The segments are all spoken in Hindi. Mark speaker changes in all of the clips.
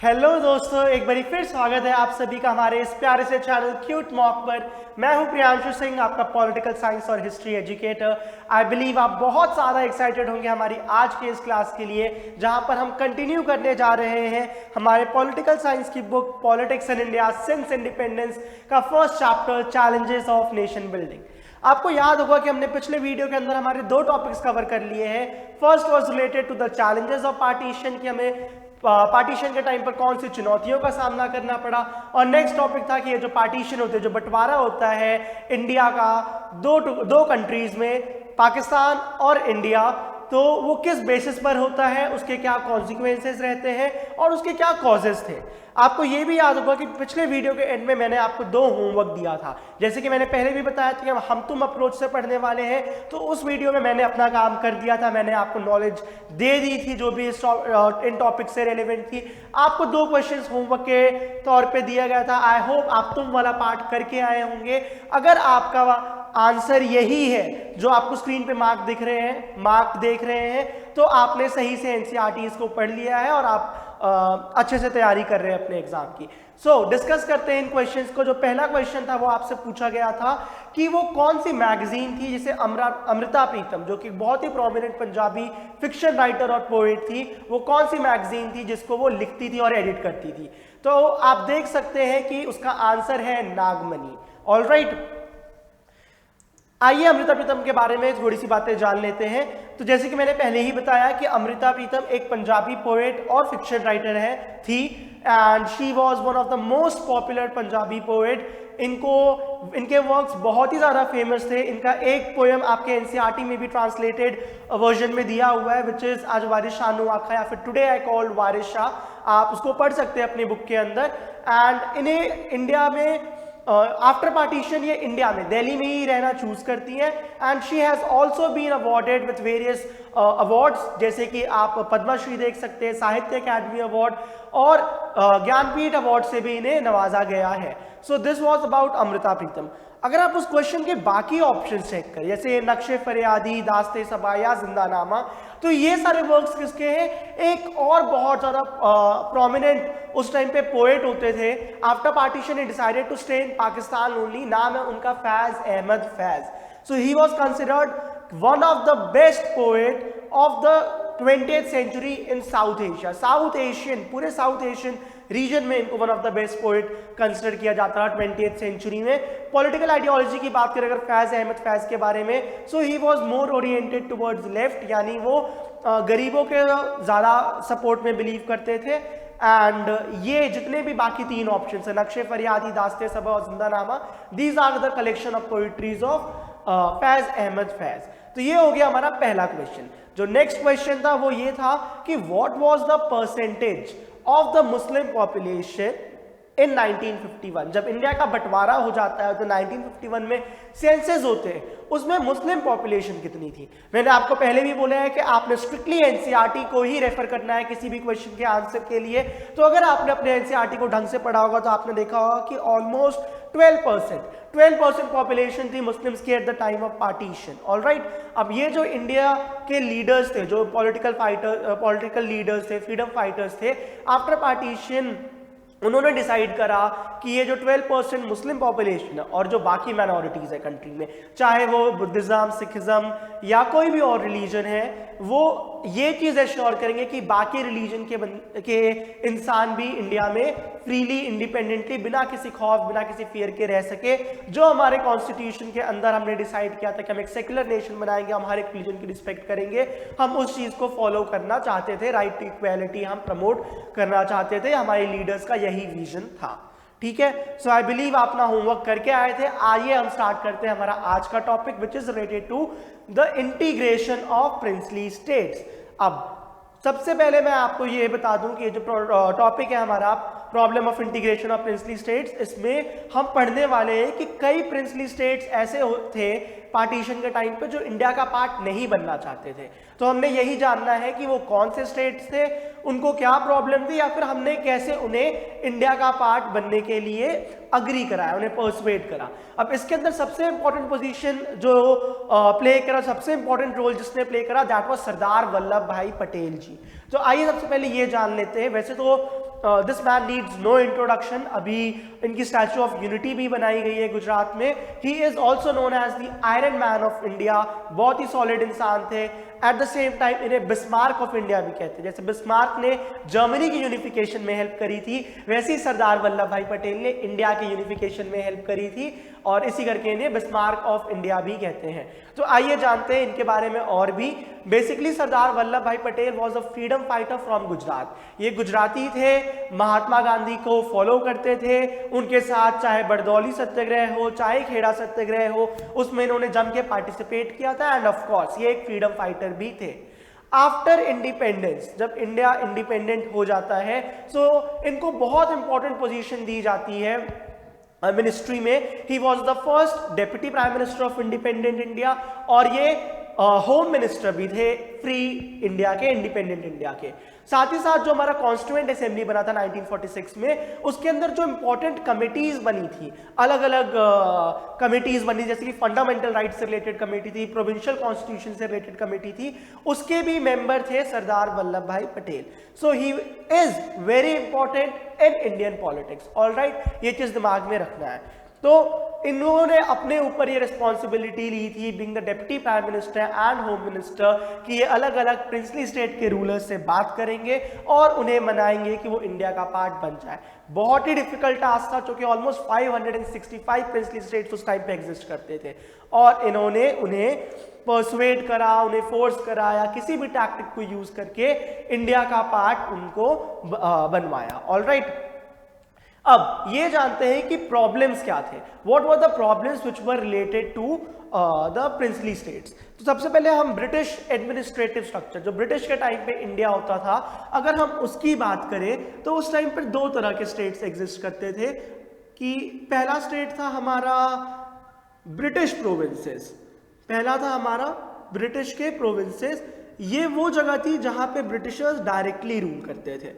Speaker 1: हेलो दोस्तों, एक बारी फिर स्वागत है आप सभी का हमारे इस प्यारे से चैनल क्यूट मॉक पर। मैं हूं प्रियांशु सिंह, आपका पॉलिटिकल साइंस और हिस्ट्री एजुकेटर। आई बिलीव आप बहुत ज़्यादा एक्साइटेड होंगे हमारी आज के इस क्लास के लिए, जहां पर हम कंटिन्यू करने जा रहे हैं हमारे पॉलिटिकल साइंस की book politics in India since independence का first chapter challenges of nation building. आपको याद होगा कि हमने पिछले वीडियो के अंदर हमारे दो टॉपिक्स कवर कर लिए हैं। First was related to the challenges of partition, कि हमें पार्टीशन के टाइम पर कौन सी चुनौतियों का सामना करना पड़ा, और नेक्स्ट टॉपिक था कि ये जो पार्टीशन होते हैं, जो बंटवारा होता है इंडिया का दो कंट्रीज में, पाकिस्तान और इंडिया, तो वो किस बेसिस पर होता है, उसके क्या कॉन्सिक्वेंसेस रहते हैं और उसके क्या कॉजेस थे। आपको ये भी याद होगा कि पिछले वीडियो के एंड में मैंने आपको दो होमवर्क दिया था। जैसे कि मैंने पहले भी बताया था कि हम तुम अप्रोच से पढ़ने वाले हैं, तो उस वीडियो में मैंने अपना काम कर दिया था। मैंने आपको नॉलेज दे दी थी जो भी इन टॉपिक से रिलेवेंट थी। आपको दो क्वेश्चंस होमवर्क के तौर पे दिया गया था। आई होप आप तुम वाला पार्ट करके आए होंगे। अगर आपका आंसर यही है जो आपको स्क्रीन पे मार्क देख रहे हैं, तो आपने सही से एनसीईआरटीज़ को पढ़ लिया है और आप अच्छे से तैयारी कर रहे हैं अपने एग्जाम की। सो डिस्कस करते हैं इन क्वेश्चंस को। जो पहला क्वेश्चन था वो आपसे पूछा गया था कि वो कौन सी मैगजीन थी जिसे अमृता प्रीतम, जो कि बहुत ही प्रोमिनेंट पंजाबी फिक्शन राइटर और पोएट थी, वो कौन सी मैगजीन थी जिसको वो लिखती थी और एडिट करती थी। तो आप देख सकते हैं कि उसका आंसर है नागमणि। ऑलराइट, आइए अमृता प्रीतम के बारे में थोड़ी सी बातें जान लेते हैं। तो जैसे कि मैंने पहले ही बताया कि अमृता प्रीतम एक पंजाबी पोएट और फिक्शन राइटर थी, and she was one of the most popular Punjabi poet. इनके वर्क्स बहुत ही ज़्यादा फेमस थे। इनका एक पोएम आपके एनसीईआरटी में भी ट्रांसलेटेड वर्जन में दिया हुआ है, विच इज़ आज वारिस शाह नु आखा, या फिर टुडे आई कॉल्ड वारिस शाह। आप उसको पढ़ सकते हैं अपनी बुक के अंदर। एंड इन्हें इंडिया में आफ्टर पार्टीशन ये इंडिया में दिल्ली में ही रहना चूज करती हैं। And she has also been awarded with various awards, जैसे कि आप पद्मश्री देख सकते हैं, साहित्य अकादमी अवार्ड और ज्ञानपीठ अवार्ड से भी इन्हें नवाजा गया है। So this was about Amrita Pritam. अगर आप उस क्वेश्चन के बाकी ऑप्शन चेक करें, जैसे नक्शे फरियादी, दास्ते सबा या जिंदानामा, तो ये सारे वर्क्स किसके हैं? एक और बहुत ज़्यादा प्रोमिनेंट उस टाइम पे पोएट होते थे। After partition he decided to stay in Pakistan only. नाम है उनका Faiz Ahmed Faiz. So he was considered one of the best poet of the 20th century in South Asia. पूरे साउथ एशियन रीजन में इनको one of the best poet consider किया जाता है 20th सेंचुरी में। पॉलिटिकल आइडियोलॉजी की बात करें अगर फैज अहमद फैज के बारे में, so he was more oriented towards left, यानी वो गरीबों के ज़्यादा सपोर्ट में बिलीव करते थे। एंड ये जितने भी बाकी तीन ऑप्शन है, नक्शे फरियादी, दास्ते सबा और Zindanama, these are the collection of poetries of Faiz Ahmed Faiz. तो ये हो गया हमारा पहला क्वेश्चन। जो नेक्स्ट क्वेश्चन था वो ये था कि what was the percentage of the Muslim population in 1951। जब इंडिया का बंटवारा हो जाता है तो 1951 में सेंसस होते हैं, उसमें मुस्लिम पॉपुलेशन कितनी थी। मैंने आपको पहले भी बोला है कि आपने स्ट्रिक्टली एनसीईआरटी को ही रेफर करना है किसी भी क्वेश्चन के आंसर के लिए। तो अगर आपने अपने एनसीईआरटी को ढंग से पढ़ा होगा तो आपने देखा होगा कि ऑलमोस्ट 12% पॉपुलेशन थी मुस्लिम्स की at the time of partition. Alright, अब ये जो इंडिया के लीडर्स थे, जो पॉलिटिकल लीडर्स थे, फ्रीडम फाइटर्स थे, आफ्टर पार्टीशन उन्होंने डिसाइड करा कि ये जो 12% मुस्लिम पॉपुलेशन है और जो बाकी माइनॉरिटीज़ है कंट्री में, चाहे वो बुद्धिज़्म, सिखिज़्म या कोई भी और रिलीजन है, वो ये चीज़ एश्योर करेंगे कि बाकी रिलीजन के इंसान भी इंडिया में फ्रीली, इंडिपेंडेंटली, बिना किसी खौफ, बिना किसी फियर के रह सके। जो हमारे कॉन्स्टिट्यूशन के अंदर हमने डिसाइड किया था कि हम एक सेकुलर नेशन बनाएंगे, हम हर एक रिलीजन की रिस्पेक्ट करेंगे, हम उस चीज़ को फॉलो करना चाहते थे। राइट टू इक्वालिटी हम प्रमोट करना चाहते थे। हमारे लीडर्स का यही विजन था। ठीक है, सो आई बिलीव आप अपना होमवर्क करके आए थे। आइए हम स्टार्ट करते हैं हमारा आज का topic, which is related to the integration of princely states. अब सबसे पहले मैं आपको ये बता दूं कि जो टॉपिक है हमारा problem of integration of princely states, इसमें हम पढ़ने वाले हैं कि कई प्रिंसली स्टेट्स ऐसे थे पार्टीशन के टाइम पे जो इंडिया का पार्ट नहीं बनना चाहते थे। तो हमने यही जानना है कि वो कौन से स्टेट्स थे, उनको क्या प्रॉब्लम थी, या फिर हमने कैसे उन्हें इंडिया का पार्ट बनने के लिए अग्री कराया, उन्हें पर्सुएड करा। अब इसके अंदर सबसे इंपॉर्टेंट पोजीशन जो प्ले करा, सबसे इंपॉर्टेंट रोल जिसने प्ले करा, दैट वाज सरदार वल्लभ भाई पटेल जी। तो आइए सबसे पहले ये जान लेते हैं। वैसे तो this man needs no introduction. अभी इनकी स्टैच्यू ऑफ यूनिटी भी बनाई गई है गुजरात में। He is also known as the iron man of India. बहुत ही सॉलिड इंसान थे। एट द सेम टाइम इन्हें बिस्मार्क ऑफ इंडिया भी कहते हैं। जैसे बिस्मार्क ने जर्मनी की यूनिफिकेशन में हेल्प करी थी, वैसे ही सरदार वल्लभ भाई पटेल ने इंडिया के यूनिफिकेशन में हेल्प करी थी, और इसी करके इन्हें बिस्मार्क ऑफ इंडिया भी कहते हैं। तो आइए जानते हैं इनके बारे में और भी। Basically Sardar Vallabh Bhai Patel was a freedom fighter from Gujarat. ये गुजराती थे, महात्मा गांधी को फॉलो करते थे, उनके साथ चाहे बरदौली सत्याग्रह हो, चाहे खेड़ा सत्याग्रह हो, उसमें इन्होंने जम के पार्टिसिपेट किया था। एंड ऑफ कोर्स ये एक फ्रीडम फाइटर भी थे। आफ्टर इंडिपेंडेंस, जब इंडिया इंडिपेंडेंट हो जाता है, सो इनको बहुत इंपॉर्टेंट पोजीशन दी जाती है मिनिस्ट्री में। He was the first deputy prime minister of independent India, और ये होम मिनिस्टर भी थे फ्री इंडिया के, इंडिपेंडेंट इंडिया के। साथ ही साथ जो हमारा कॉन्स्टिट्यूएंट असेंबली बना था 1946 में, उसके अंदर जो इंपॉर्टेंट कमिटीज बनी थी, अलग अलग कमिटीज बनी, जैसे कि फंडामेंटल राइट से रिलेटेड कमेटी थी, प्रोविंशियल कॉन्स्टिट्यूशन से रिलेटेड कमेटी थी, उसके भी मेंबर थे Sardar Vallabh Bhai Patel. So he is very important in Indian politics. Alright, ये चीज दिमाग में रखना है। तो इन्होंने अपने ऊपर ये रिस्पॉन्सिबिलिटी ली थी, being the deputy prime minister and home minister, कि ये अलग अलग प्रिंसली स्टेट के रूलर्स से बात करेंगे और उन्हें मनाएंगे कि वो इंडिया का पार्ट बन जाए। बहुत ही डिफिकल्ट टास्क था, क्योंकि ऑलमोस्ट 565 प्रिंसली स्टेट्स उस टाइम पे एग्जिस्ट करते थे, और इन्होंने उन्हें परसुएड करा, उन्हें फोर्स करा, या किसी भी टैक्टिक को यूज करके इंडिया का पार्ट उनको बनवाया। ऑलराइट, अब ये जानते हैं कि प्रॉब्लम्स क्या थे। What were the problems which were related to the princely states. तो सबसे पहले हम ब्रिटिश एडमिनिस्ट्रेटिव स्ट्रक्चर, जो ब्रिटिश के टाइम पे इंडिया होता था, अगर हम उसकी बात करें तो उस टाइम पर दो तरह के स्टेट्स एग्जिस्ट करते थे। कि पहला स्टेट था हमारा ब्रिटिश प्रोविंसेस, पहला था हमारा ब्रिटिश के प्रोविंसेस। ये वो जगह थी जहां पे ब्रिटिशर्स डायरेक्टली रूल करते थे।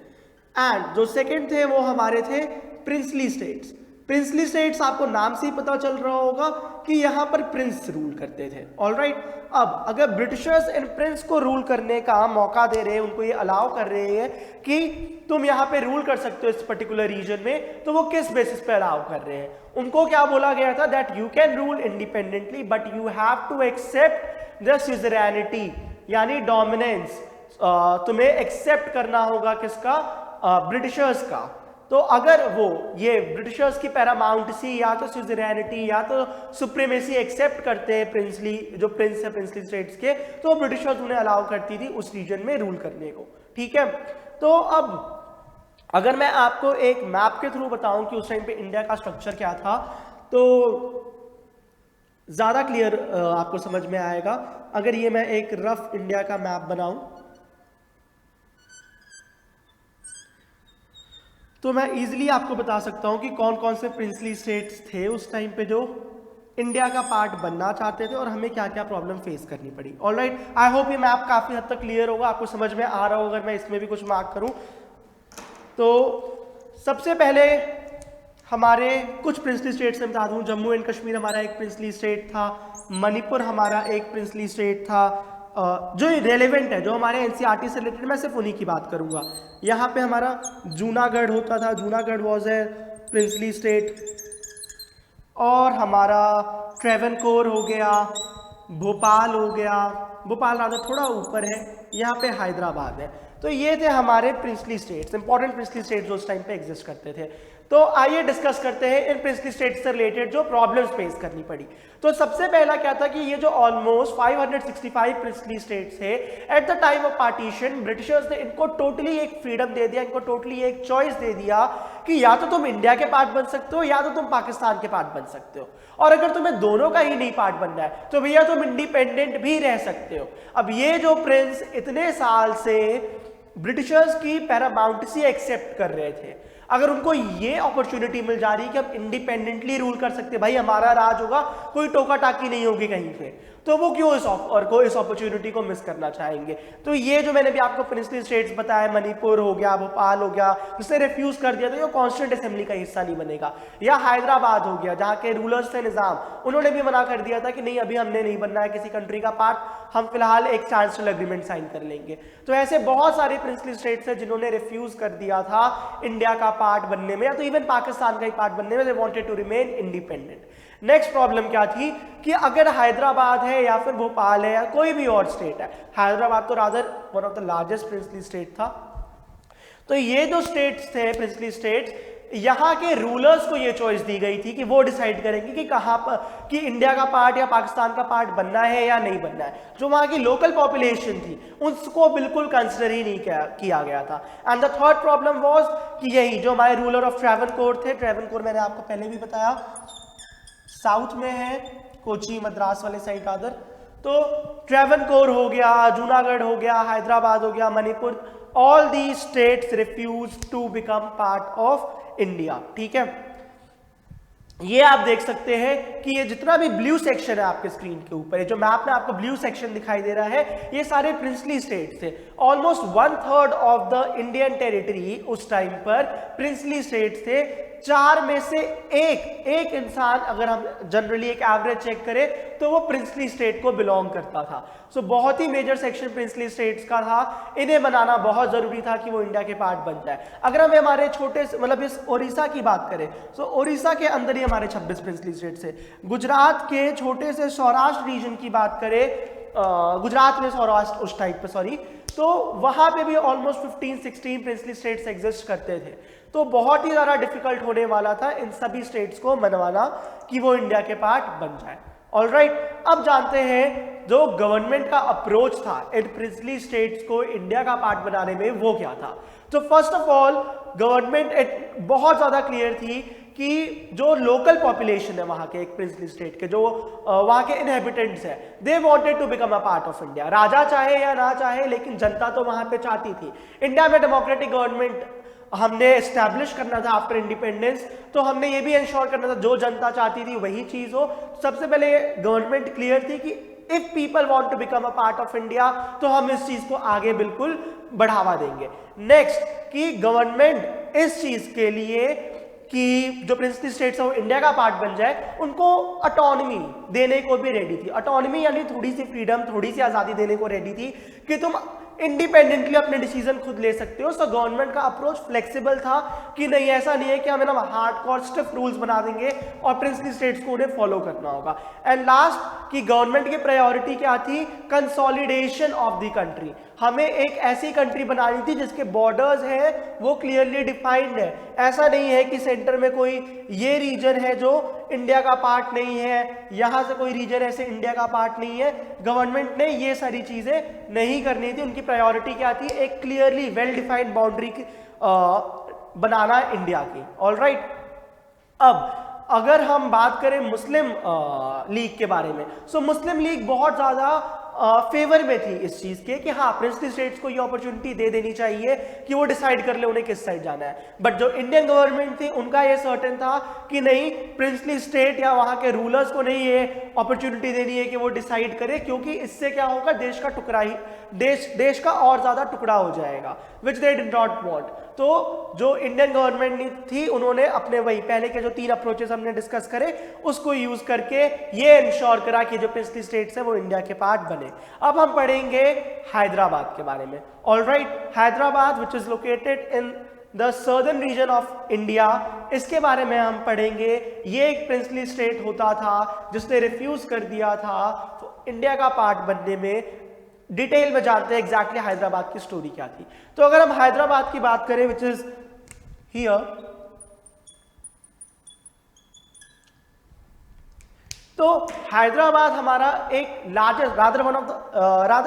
Speaker 1: एंड जो सेकंड थे वो हमारे थे प्रिंसली स्टेट्स। प्रिंसली स्टेट्स आपको नाम से ही पता चल रहा होगा कि यहां पर प्रिंस रूल करते थे। ऑलराइट, अब अगर ब्रिटिशर्स इन प्रिंस को रूल करने का मौका दे रहे हैं, उनको ये अलाउ कर रहे हैं कि तुम यहां पे रूल कर सकते हो इस पर्टिकुलर रीजन में, तो वो किस बेसिस पे अलाउ कर रहे हैं? उनको क्या बोला गया था? That you can rule independently but you have to accept the suzerainty, यानी डोमिनेंस। तुम्हें एक्सेप्ट करना होगा किसका? ब्रिटिशर्स का। तो अगर वो ये ब्रिटिशर्स की पैरामाउंटेसी या तो स्यूजेरेनिटी या तो सुप्रीमेसी एक्सेप्ट करते हैं प्रिंसली, जो प्रिंस है प्रिंसली स्टेट्स के, तो ब्रिटिशर्स उन्हें अलाउ करती थी उस रीजन में रूल करने को। ठीक है, तो अब अगर मैं आपको एक मैप के थ्रू बताऊं कि उस टाइम पे इंडिया का स्ट्रक्चर क्या था, तो ज्यादा क्लियर आपको समझ में आएगा। अगर ये मैं एक रफ इंडिया का मैप बनाऊं, तो मैं इजीली आपको बता सकता हूं कि कौन कौन से प्रिंसली स्टेट्स थे उस टाइम पे जो इंडिया का पार्ट बनना चाहते थे और हमें क्या क्या प्रॉब्लम फेस करनी पड़ी। ऑलराइट, आई होप ये मैप काफी हद तक क्लियर होगा, आपको समझ में आ रहा होगा। अगर मैं इसमें भी कुछ मार्क करूं तो सबसे पहले हमारे कुछ प्रिंसली स्टेट्स में बता दूं। जम्मू एंड कश्मीर हमारा एक प्रिंसली स्टेट था, मणिपुर हमारा एक प्रिंसली स्टेट था। जो रेलेवेंट है, जो हमारे एनसीईआरटी से रिलेटेड, मैं सिर्फ उन्हीं की बात करूंगा। यहाँ पे हमारा जूनागढ़ होता था, Junagadh was a princely state. और हमारा ट्रेवनकोर हो गया, भोपाल हो गया, भोपाल राजा थोड़ा ऊपर है, यहाँ पे हैदराबाद है। तो ये थे हमारे princely states, important princely states जो उस टाइम पे एग्जिस्ट करते थे। तो आइए डिस्कस करते हैं इन प्रिंसली स्टेट्स से रिलेटेड जो प्रॉब्लम्स फेस करनी पड़ी। तो सबसे पहला क्या था कि ये जो ऑलमोस्ट 565 प्रिंसली स्टेट्स थे, at the time of partition Britishers ने इनको टोटली एक फ्रीडम दे दिया, इनको टोटली एक चॉइस दे दिया कि या तो तुम इंडिया के पार्ट बन सकते हो या तो तुम पाकिस्तान के पार्ट बन सकते हो, और अगर तुम्हें दोनों का ही नहीं पार्ट बनना है तो भैया तुम इंडिपेंडेंट भी रह सकते हो। अब ये जो प्रिंस इतने साल से ब्रिटिशर्स की पैरामाउंटेसी एक्सेप्ट कर रहे थे, अगर उनको ये अपॉर्चुनिटी मिल जा रही है कि हम इंडिपेंडेंटली रूल कर सकते, भाई हमारा राज होगा, कोई टोका टाकी नहीं होगी कहीं पे, तो वो क्यों इस अपॉर्चुनिटी को मिस करना चाहेंगे। तो ये जो मैंने भी आपको प्रिंसली स्टेट्स बताया, मणिपुर हो गया, भोपाल हो गया, जिसने रिफ्यूज कर दिया तो ये कॉन्स्टिट्यूंट असेंबली का हिस्सा नहीं बनेगा। या हैदराबाद हो गया, जहाँ के रूलर्स थे निजाम, उन्होंने भी मना कर दिया था कि नहीं अभी हमने नहीं बनना है किसी कंट्री का पार्ट, हम फिलहाल एक स्टैंडस्टिल एग्रीमेंट साइन कर लेंगे। तो ऐसे बहुत सारे प्रिंसली स्टेट्स हैं जिन्होंने रिफ्यूज कर दिया था इंडिया का पार्ट बनने में, या तो इवन पाकिस्तान का ही पार्ट बनने में। They wanted to remain independent. Next problem क्या थी कि अगर हैदराबाद है या फिर भोपाल है या कोई भी और स्टेट है, हैदराबाद तो rather one of the largest princely state था, तो ये जो स्टेट्स थे प्रिंसली स्टेट्स, यहाँ के रूलर्स को ये चॉइस दी गई थी कि वो डिसाइड करेंगे कि कहाँ पर कि इंडिया का पार्ट या पाकिस्तान का पार्ट बनना है या नहीं बनना है। जो वहाँ की लोकल पॉपुलेशन थी उसको बिल्कुल कंसिडर ही नहीं किया गया था। And the third problem was कि यही जो हमारे रूलर ऑफ ट्रैवनकोर थे, ट्रैवनकोर मैंने आपको पहले भी बताया साउथ में है, कोची मद्रास वाले साइड आदर, तो ट्रैवनकोर हो गया, जूनागढ़ हो गया, हैदराबाद हो गया, Manipur, all the states refuse to become part of India. ठीक है, ये आप देख सकते हैं कि ये जितना भी ब्लू सेक्शन है आपके स्क्रीन के ऊपर, ये जो मैप में आपको ब्लू सेक्शन दिखाई दे रहा है, ये सारे प्रिंसली स्टेट्स थे। Almost 1/3 of the Indian territory उस टाइम पर प्रिंसली स्टेट्स थे। 4 में से एक इंसान, अगर हम जनरली एक एवरेज चेक करें, तो वो प्रिंसली स्टेट को बिलोंग करता था। सो बहुत ही मेजर सेक्शन प्रिंसली स्टेट्स का था, इन्हें बनाना बहुत जरूरी था कि वो इंडिया के पार्ट बन जाए। अगर हम हमारे छोटे मतलब इस उड़ीसा की बात करें, तो उड़ीसा के अंदर ही हमारे 26 प्रिंसली स्टेट्स है। गुजरात के छोटे से सौराष्ट्र रीजन की बात करें, गुजरात में सौराष्ट्र उस टाइप पे, सॉरी, तो वहां पे भी ऑलमोस्ट 15-16 प्रिंसली स्टेट्स एग्जिस्ट करते थे। तो बहुत ही ज्यादा डिफिकल्ट होने वाला था इन सभी स्टेट्स को मनवाना कि वो इंडिया के पार्ट बन जाए। ऑलराइट, अब जानते हैं जो गवर्नमेंट का अप्रोच था इन प्रिंसली स्टेट्स को इंडिया का पार्ट बनाने में, वो क्या था। तो फर्स्ट ऑफ ऑल गवर्नमेंट बहुत ज्यादा क्लियर थी कि जो लोकल पॉपुलेशन है वहां के एक प्रिंसली स्टेट के, जो वहां के इनहेबिटेंट्स है, they wanted to become a part of India. राजा चाहे या ना चाहे, लेकिन जनता तो वहां पे चाहती थी। इंडिया में डेमोक्रेटिक गवर्नमेंट हमने एस्टैब्लिश करना था आफ्टर इंडिपेंडेंस, तो हमने ये भी इंश्योर करना था जो जनता चाहती थी वही चीज हो। सबसे पहले गवर्नमेंट क्लियर थी कि if people want to become a part of India, तो हम इस चीज को आगे बिल्कुल बढ़ावा देंगे। नेक्स्ट, कि गवर्नमेंट इस चीज के लिए कि जो प्रिंसली स्टेट्स है वो इंडिया का पार्ट बन जाए, उनको ऑटोनॉमी देने को भी रेडी थी। ऑटोनॉमी यानी थोड़ी सी फ्रीडम, थोड़ी सी आजादी देने को रेडी थी कि तुम इंडिपेंडेंटली अपने डिसीजन खुद ले सकते हो। सो गवर्नमेंट का अप्रोच फ्लेक्सिबल था कि नहीं, ऐसा नहीं है कि हमें ना हार्डकोर स्टिफ रूल्स बना देंगे और प्रिंसली स्टेट्स को उन्हें फॉलो करना होगा। एंड लास्ट, कि गवर्नमेंट की प्रायोरिटी क्या थी, कंसोलिडेशन ऑफ द कंट्री। हमें एक ऐसी कंट्री बनानी थी जिसके बॉर्डर्स हैं वो क्लियरली डिफाइंड है। ऐसा नहीं है कि सेंटर में कोई ये रीजन है जो इंडिया का पार्ट नहीं है, यहां से कोई रीजन ऐसे इंडिया का पार्ट नहीं है। गवर्नमेंट ने ये सारी चीजें नहीं करनी थी। उनकी प्रायोरिटी क्या थी, एक क्लियरली वेल डिफाइंड बाउंड्री बनाना इंडिया की। ऑलराइट, अब अगर हम बात करें मुस्लिम लीग के बारे में, सो मुस्लिम लीग बहुत ज्यादा फेवर में थी इस चीज के कि हाँ, प्रिंसली स्टेट्स को ये अपॉर्चुनिटी दे देनी चाहिए कि वो डिसाइड कर ले उन्हें किस साइड जाना है। बट जो इंडियन गवर्नमेंट थी उनका ये सर्टेन था कि नहीं, प्रिंसली स्टेट या वहां के रूलर्स को नहीं ये अपॉर्चुनिटी देनी है कि वो डिसाइड करे, क्योंकि इससे क्या होगा, देश का टुकड़ा ही देश का और ज्यादा टुकड़ा हो जाएगा, विच दे डिड नॉट वांट। तो जो इंडियन गवर्नमेंट थी उन्होंने अपने वही पहले के जो 3 अप्रोचेस हमने डिस्कस करे उसको यूज करके ये इंश्योर करा कि जो प्रिंसली स्टेट्स है वो इंडिया के पार्ट बने। अब हम पढ़ेंगे हैदराबाद के बारे में। Alright, Hyderabad which is located in the southern region of India, इसके बारे में हम पढ़ेंगे। ये एक प्रिंसली स्टेट होता था जिसने रिफ्यूज कर दिया था इंडिया का पार्ट बनने में। डिटेल में जानते हैं एग्जैक्टली हैदराबाद की स्टोरी क्या थी। तो अगर हम हैदराबाद की बात करें, विच इज हियर, तो हैदराबाद हमारा एक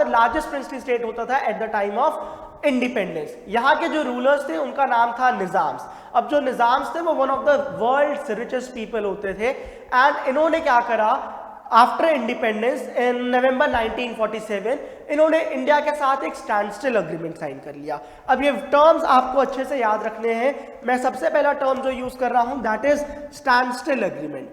Speaker 1: लार्जेस्ट प्रिंसली स्टेट होता था at the time of independence. यहाँ के जो रूलर्स थे उनका नाम था निजाम्स। अब जो निजाम्स थे वो one of the world's richest people होते थे। एंड इन्होंने क्या करा, आफ्टर इंडिपेंडेंस इन नवंबर 1947 इन्होंने इंडिया के साथ एक स्टैंडस्टिल एग्रीमेंट साइन कर लिया। अब ये टर्म्स आपको अच्छे से याद रखने हैं। मैं सबसे पहला टर्म जो यूज कर रहा हूं that is standstill agreement.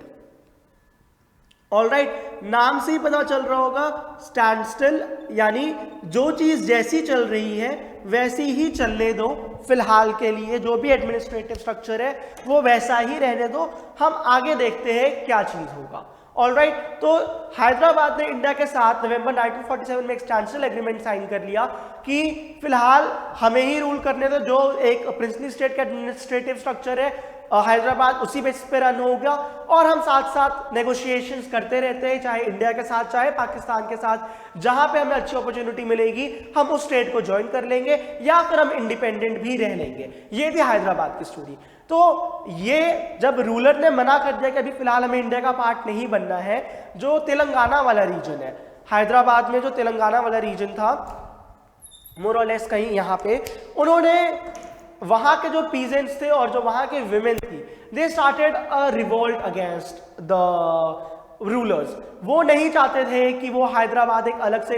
Speaker 1: Alright, नाम से ही पता चल रहा होगा, स्टैंड स्टिल, यानी जो चीज जैसी चल रही है वैसी ही चलने दो, फिलहाल के लिए जो भी एडमिनिस्ट्रेटिव स्ट्रक्चर है वो वैसा ही रहने दो, हम आगे देखते हैं क्या चीज होगा। ऑलराइट, तो हैदराबाद ने इंडिया के साथ नवंबर 1947 में एक स्टैंडस्टिल एग्रीमेंट साइन कर लिया कि फिलहाल हमें ही रूल करने दो, जो एक प्रिंसली स्टेट का एडमिनिस्ट्रेटिव स्ट्रक्चर है हैदराबाद उसी बेसिस पे रन होगा, और हम साथ साथ नेगोशिएशंस करते रहते हैं, चाहे इंडिया के साथ चाहे पाकिस्तान के साथ, जहां पे हमें अच्छी अपॉर्चुनिटी मिलेगी हम उस स्टेट को ज्वाइन कर लेंगे या फिर हम इंडिपेंडेंट भी रह लेंगे। ये थी हैदराबाद की स्टोरी। तो ये जब रूलर ने मना कर दिया कि अभी फिलहाल हमें इंडिया का पार्ट नहीं बनना है, जो तेलंगाना वाला रीजन है, हैदराबाद में जो तेलंगाना वाला रीजन था मोर और लेस कहीं यहाँ पे, उन्होंने वहां के जो पीजेंट्स थे और जो वहां के विमेन थी, they started a revolt against the rulers. वो नहीं चाहते थे कि वो हैदराबाद एक अलग से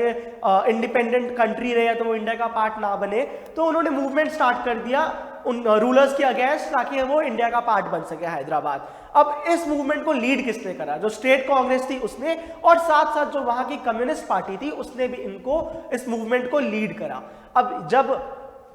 Speaker 1: इंडिपेंडेंट कंट्री रहे, तो वो इंडिया का पार्ट ना बने, तो उन्होंने मूवमेंट स्टार्ट कर दिया उन रूलर्स के अगेंस्ट, ताकि वो इंडिया का पार्ट बन सके हैदराबाद। अब इस मूवमेंट को लीड किसने करा? जो स्टेट कांग्रेस थी उसने, और साथ साथ जो वहां की कम्युनिस्ट पार्टी थी उसने भी इनको इस मूवमेंट को लीड करा। अब जब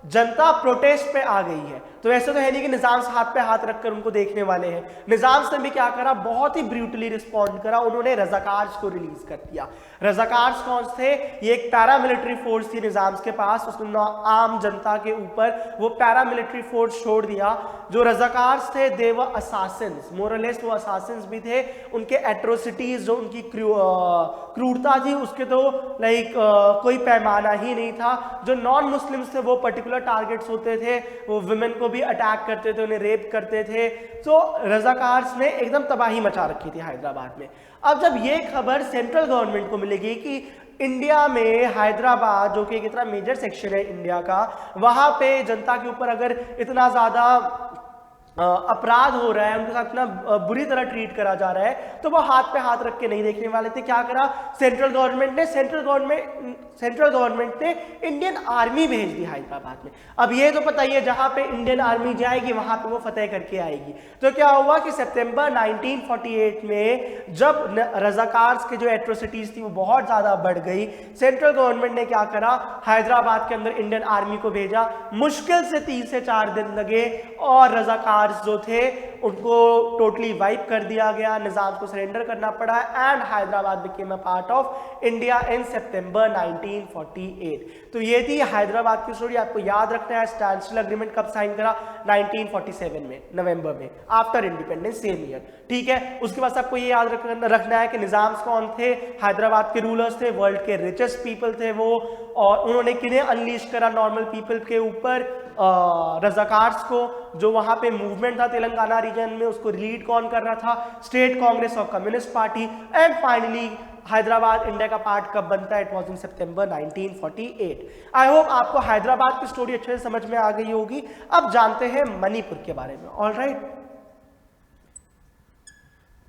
Speaker 1: जनता प्रोटेस्ट पे आ गई है, तो ऐसे तो है नहीं कि निजाम से हाथ पे हाथ रखकर उनको देखने वाले हैं। निजाम ने भी क्या करा, बहुत ही ब्रूटली रिस्पॉन्ड करा, उन्होंने रजाकार्स को रिलीज कर दिया। रजाकार्स कौन थे? ये एक पैरामिलिट्री फोर्स थी निजाम के पास, उसने आम जनता के ऊपर वो पैरामिलिट्री फोर्स छोड़ दिया। जो रजाकार्स थे दे वर असासिन्स, मोरलेस वो असासिन्स भी थे। उनके एट्रोसिटीज, जो उनकी क्रूरता थी उसके तो लाइक कोई पैमाना ही नहीं था। जो नॉन मुस्लिम्स थे वो पर्टिकुलर टारगेट्स होते थे, वो विमेन को भी अटैक करते थे, उन्हें रेप करते थे। तो रजाकार्स ने एकदम तबाही मचा रखी थी हैदराबाद में। अब जब ये खबर सेंट्रल गवर्नमेंट को मिलेगी कि इंडिया में हैदराबाद, जो कि एक इतना मेजर सेक्शन है इंडिया का, वहां पे जनता के ऊपर अगर इतना ज्यादा अपराध हो रहा है, उनके साथ इतना बुरी तरह ट्रीट करा जा रहा है, तो वो हाथ पे हाथ रख के नहीं देखने वाले थे। क्या करा सेंट्रल गवर्नमेंट ने इंडियन आर्मी भेज दी हैदराबाद में। अब ये तो पता ही है, जहां पे इंडियन आर्मी जाएगी वहां पे वो फतेह करके आएगी। तो क्या हुआ कि सितंबर 1948 में जब रजाकार्स के जो एट्रोसिटीज थी वो बहुत ज्यादा बढ़ गई, सेंट्रल गवर्नमेंट ने क्या करा, हैदराबाद के अंदर इंडियन आर्मी को भेजा। मुश्किल से 3 से 4 दिन लगे और रजाकार जो थे उनको टोटली वाइप कर दिया गया, निजाम को सरेंडर करना पड़ा, and Hyderabad became a part of India in सितंबर 1948। तो ये थी हैदराबाद की स्टोरी। आपको याद रखना है स्टैंडस्टिल एग्रीमेंट कब साइन करा, 1947 में, नवंबर में, आफ्टर इंडिपेंडेंस, सेम ईयर। ठीक है, उसके बाद आपको ये याद रखना है कि निजाम कौन थे, हैदराबाद के रूलर्स थे, वर्ल्ड के रिचेस्ट पीपल थे वो, और उन्होंने किन्हें अनलीश करा नॉर्मल पीपल के ऊपर, रजाकार्स को। जो वहां पे मूवमेंट था तेलंगाना रीजन में, उसको लीड कौन कर रहा था, स्टेट कांग्रेस और communist party. And finally Hyderabad India का पार्ट कब बनता है, इट वाज इन सितंबर 1948। आई होप आपको हैदराबाद की स्टोरी अच्छे से समझ में आ गई होगी। अब जानते हैं मणिपुर के बारे में। ऑलराइट,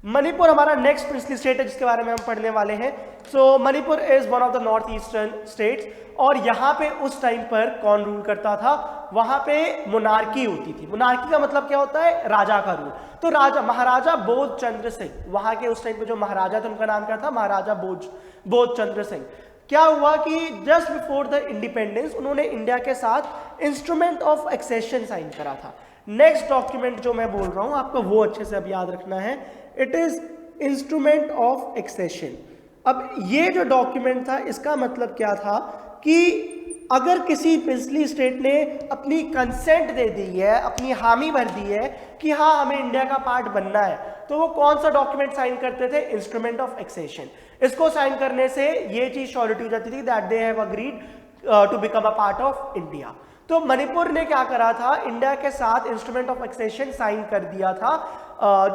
Speaker 1: मणिपुर हमारा नेक्स्ट प्रिंसली स्टेट है जिसके बारे में हम पढ़ने वाले हैं। So Manipur is one of the north eastern states, और यहाँ पे उस टाइम पर कौन रूल करता था, वहां पे मोनार्की होती थी। मोनार्की का मतलब क्या होता है, राजा का रूल। तो राजा महाराजा बोध चंद्र सिंह, वहां के उस टाइम पे जो महाराजा थे उनका नाम क्या था, महाराजा बोध चंद्र सिंह। क्या हुआ कि जस्ट बिफोर द इंडिपेंडेंस उन्होंने इंडिया के साथ इंस्ट्रूमेंट ऑफ एक्सेशन साइन करा था। नेक्स्ट डॉक्यूमेंट जो मैं बोल रहा हूं आपको वो अच्छे से अब याद रखना है, it is instrument of accession. अब ये जो डॉक्यूमेंट था इसका मतलब क्या था कि अगर किसी प्रिंसली स्टेट ने अपनी कंसेंट दे दी है, अपनी हामी भर दी है कि हाँ हमें इंडिया का पार्ट बनना है, तो वो कौन सा डॉक्यूमेंट साइन करते थे, इंस्ट्रूमेंट ऑफ एक्सेशन। इसको साइन करने से ये चीज श्योरिटी हो जाती थी that they have agreed to become a part of India. तो मणिपुर ने क्या करा था, इंडिया के साथ इंस्ट्रूमेंट ऑफ एक्सेशन साइन कर दिया था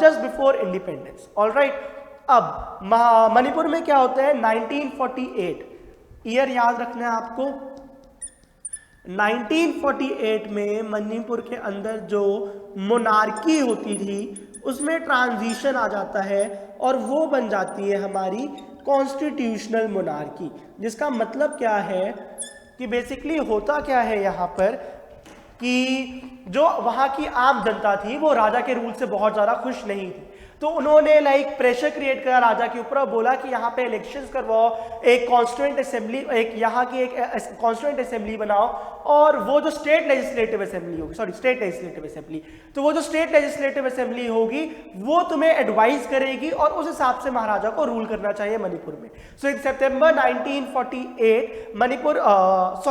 Speaker 1: जस्ट बिफोर इंडिपेंडेंस। ऑलराइट, अब मणिपुर में क्या होता है, 1948 ईयर याद रखना है आपको। 1948 में मणिपुर के अंदर जो मोनार्की होती थी उसमें ट्रांजिशन आ जाता है और वो बन जाती है हमारी कॉन्स्टिट्यूशनल मोनार्की। जिसका मतलब क्या है कि बेसिकली होता क्या है यहाँ पर कि जो वहां की आम जनता थी वो राजा के रूल से बहुत ज्यादा खुश नहीं थी। तो उन्होंने प्रेशर क्रिएट करा राजा के ऊपर और बोला कि यहाँ पे इलेक्शंस करवाओ, एक कॉन्स्टिट्यूएंट असेंबली, एक यहाँ की एक कॉन्स्टिट्यूएंट असेंबली बनाओ, और वो जो स्टेट लेजिस्लेटिव असेंबली होगी, स्टेट लेजिस्लेटिव असेंबली, तो वो जो स्टेट लेजिस्लेटिव असेंबली होगी वो तुम्हें एडवाइस करेगी और उस हिसाब से महाराजा को रूल करना चाहिए मणिपुर में। सो इन सितंबर 1948 Manipur,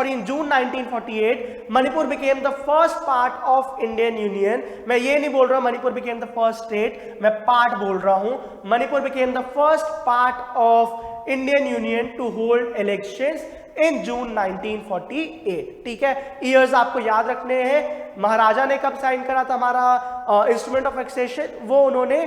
Speaker 1: in June 1948 Manipur became the first part of Indian union. मैं ये नहीं बोल रहा Manipur became the first state, मैं पार्ट बोल रहा हूं। Manipur became the first part of Indian union to hold elections in June 1948। ठीक है, ईयर्स आपको याद रखने हैं। महाराजा ने कब साइन करा था हमारा इंस्ट्रूमेंट ऑफ एक्सेशन, वो उन्होंने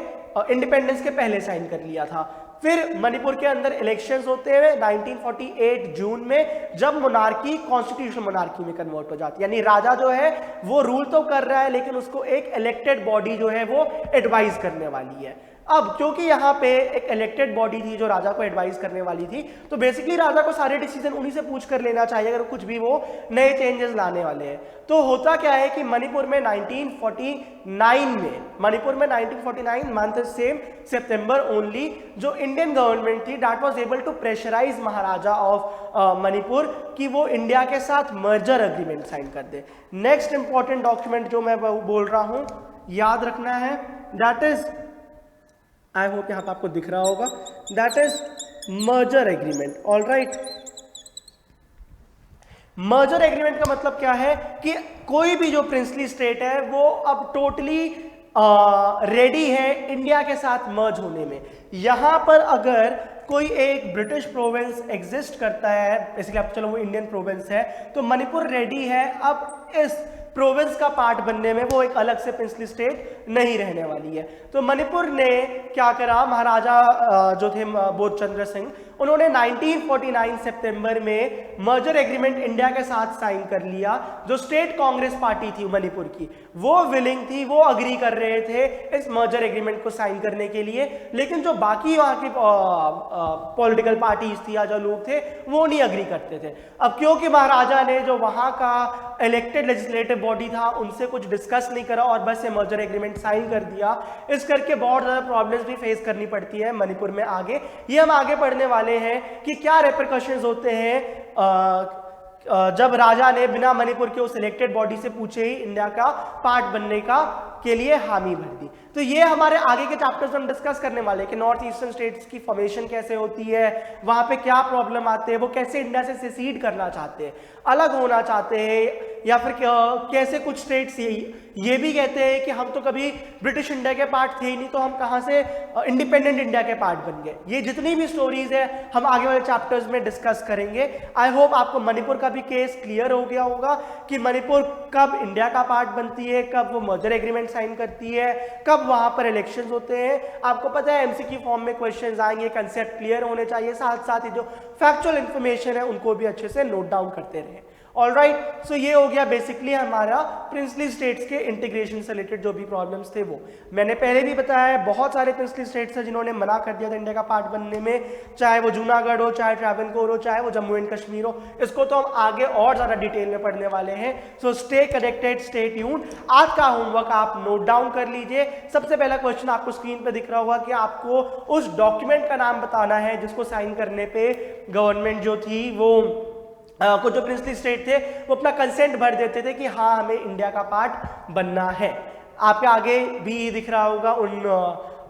Speaker 1: इंडिपेंडेंस के पहले साइन कर लिया था। फिर मणिपुर के अंदर इलेक्शंस होते हुए 1948 जून में, जब मोनार्की कॉन्स्टिट्यूशनल मोनार्की में कन्वर्ट हो जाती है, यानी राजा जो है वो रूल तो कर रहा है लेकिन उसको एक इलेक्टेड बॉडी जो है वो एडवाइज करने वाली है। अब क्योंकि यहाँ पे एक इलेक्टेड बॉडी थी जो राजा को एडवाइस करने वाली थी, तो बेसिकली राजा को सारे डिसीजन उन्हीं से पूछ कर लेना चाहिए अगर कुछ भी वो नए चेंजेस लाने वाले हैं। तो होता क्या है कि मणिपुर में 1949 मंथ सेम सितंबर ओनली, जो इंडियन गवर्नमेंट थी that was able to pressurize Maharaja of Manipur कि वो इंडिया के साथ मर्जर एग्रीमेंट साइन कर दे। नेक्स्ट इंपॉर्टेंट डॉक्यूमेंट जो मैं बोल रहा हूं याद रखना है, दैट इज, आई होप यहां पर आपको दिख रहा होगा, that is merger agreement. All right, merger agreement का मतलब क्या है कि कोई भी जो प्रिंसली स्टेट है वो अब टोटली रेडी है इंडिया के साथ मर्ज होने में। यहां पर अगर कोई एक ब्रिटिश प्रोविंस एग्जिस्ट करता है, बेसिकली आप चलो वो इंडियन प्रोविंस है, तो मणिपुर रेडी है अब इस प्रोविंस का पार्ट बनने में, वो एक अलग से प्रिंसली स्टेट नहीं रहने वाली है। तो मणिपुर ने क्या करा, महाराजा जो थे बोधचंद्र सिंह, उन्होंने 1949 सितंबर में मर्जर एग्रीमेंट इंडिया के साथ साइन कर लिया। जो स्टेट कांग्रेस पार्टी थी मणिपुर की, वो विलिंग थी, वो अग्री कर रहे थे इस मर्जर एग्रीमेंट को साइन करने के लिए, लेकिन जो बाकी वहां की पॉलिटिकल पार्टीज थी या जो लोग थे वो नहीं अग्री करते थे। अब क्योंकि महाराजा ने जो वहां का इलेक्टेड लेजिस्लेटिव बॉडी था उनसे कुछ डिस्कस नहीं करा और बस ये मर्जर एग्रीमेंट साइन कर दिया, इस करके बहुत ज्यादा प्रॉब्लम्स भी फेस करनी पड़ती है मणिपुर में आगे। ये हम आगे पढ़ने वाले हैं कि क्या रेपरकशंस होते हैं जब राजा ने बिना मणिपुर के उस इलेक्टेड बॉडी से पूछे ही इंडिया का पार्ट बनने का के लिए हामी भर दी। तो ये हमारे आगे के चैप्टर्स में हम डिस्कस करने वाले हैं कि नॉर्थ ईस्टर्न स्टेट्स की फॉर्मेशन कैसे होती है, वहां पे क्या प्रॉब्लम आते हैं, वो कैसे इंडिया से सेसीड करना चाहते हैं, अलग होना चाहते हैं, या फिर कैसे कुछ स्टेट्स ये भी कहते हैं कि हम तो कभी ब्रिटिश इंडिया के पार्ट थे ही नहीं, तो हम कहां से इंडिपेंडेंट इंडिया के पार्ट बन गए। ये जितनी भी स्टोरीज है हम आगे वाले चैप्टर्स में डिस्कस करेंगे। आई होप आपको मणिपुर का भी केस क्लियर हो गया होगा कि मणिपुर कब इंडिया का पार्ट बनती है, कब वो मर्जर एग्रीमेंट साइन करती है, कब वहां पर इलेक्शंस होते हैं। आपको पता है एमसीक्यू फॉर्म में क्वेश्चंस आएंगे, कंसेप्ट क्लियर होने चाहिए, साथ साथ ही जो फैक्चुअल इंफॉर्मेशन है उनको भी अच्छे से नोट डाउन करते रहे। ऑल राइट, सो ये हो गया बेसिकली हमारा प्रिंसली स्टेट्स के इंटीग्रेशन से रिलेटेड जो भी प्रॉब्लम्स थे वो। मैंने पहले भी बताया है बहुत सारे प्रिंसली स्टेट्स हैं जिन्होंने मना कर दिया था इंडिया का पार्ट बनने में, चाहे वो जूनागढ़ हो, चाहे ट्रैवनकोर हो, चाहे वो जम्मू एंड कश्मीर हो। इसको तो हम आगे और ज्यादा डिटेल में पढ़ने वाले हैं। So stay connected, stay tuned. आज का होमवर्क आप नोट डाउन कर लीजिए। सबसे पहला क्वेश्चन आपको स्क्रीन पर दिख रहा होगा कि आपको उस डॉक्यूमेंट का नाम बताना है जिसको साइन करने पे गवर्नमेंट जो थी वो कुछ जो प्रिंसली स्टेट थे वो अपना कंसेंट भर देते थे कि हाँ हमें इंडिया का पार्ट बनना है। आपके आगे भी दिख रहा होगा उन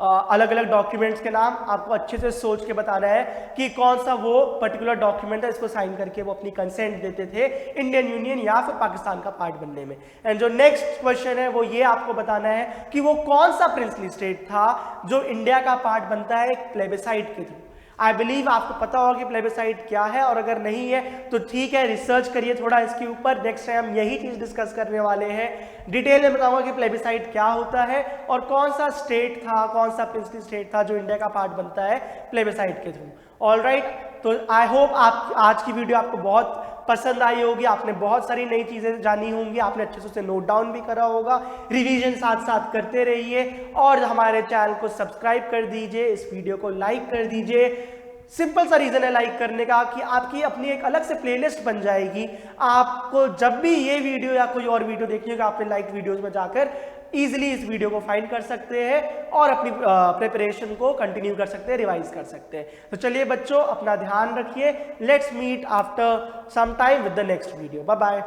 Speaker 1: अलग अलग डॉक्यूमेंट्स के नाम। आपको अच्छे से सोच के बताना है कि कौन सा वो पर्टिकुलर डॉक्यूमेंट है इसको साइन करके वो अपनी कंसेंट देते थे इंडियन यूनियन या फिर पाकिस्तान का पार्ट बनने में। एंड जो नेक्स्ट क्वेश्चन है वो ये आपको बताना है कि वो कौन सा प्रिंसली स्टेट था जो इंडिया का पार्ट बनता है एक प्लेबिसाइट के थ्रू। आई बिलीव आपको पता होगा कि प्लेबिसाइट क्या है, और अगर नहीं है तो ठीक है, रिसर्च करिए थोड़ा इसके ऊपर। नेक्स्ट टाइम हम यही चीज डिस्कस करने वाले हैं, डिटेल में बताऊंगा कि प्लेबिसाइट क्या होता है और कौन सा स्टेट था, कौन सा प्रिंसली स्टेट था जो इंडिया का पार्ट बनता है प्लेबिसाइट के थ्रू। ऑल राइट, तो आई होप आप आज की वीडियो आपको बहुत पसंद आई होगी, आपने बहुत सारी नई चीजें जानी होंगी, आपने अच्छे से उसे नोट डाउन भी करा होगा। रिवीजन साथ साथ करते रहिए और हमारे चैनल को सब्सक्राइब कर दीजिए, इस वीडियो को लाइक कर दीजिए। सिंपल सा रीजन है लाइक करने का कि आपकी अपनी एक अलग से प्लेलिस्ट बन जाएगी। आपको जब भी ये वीडियो या कोई और वीडियो देखनी होगा आपने लाइक वीडियोस में जाकर इजीली इस वीडियो को फाइंड कर सकते हैं और अपनी प्रिपरेशन को कंटिन्यू कर सकते हैं, रिवाइज कर सकते हैं। तो चलिए बच्चों, अपना ध्यान रखिए। Let's meet after some time with the next video. Bye bye.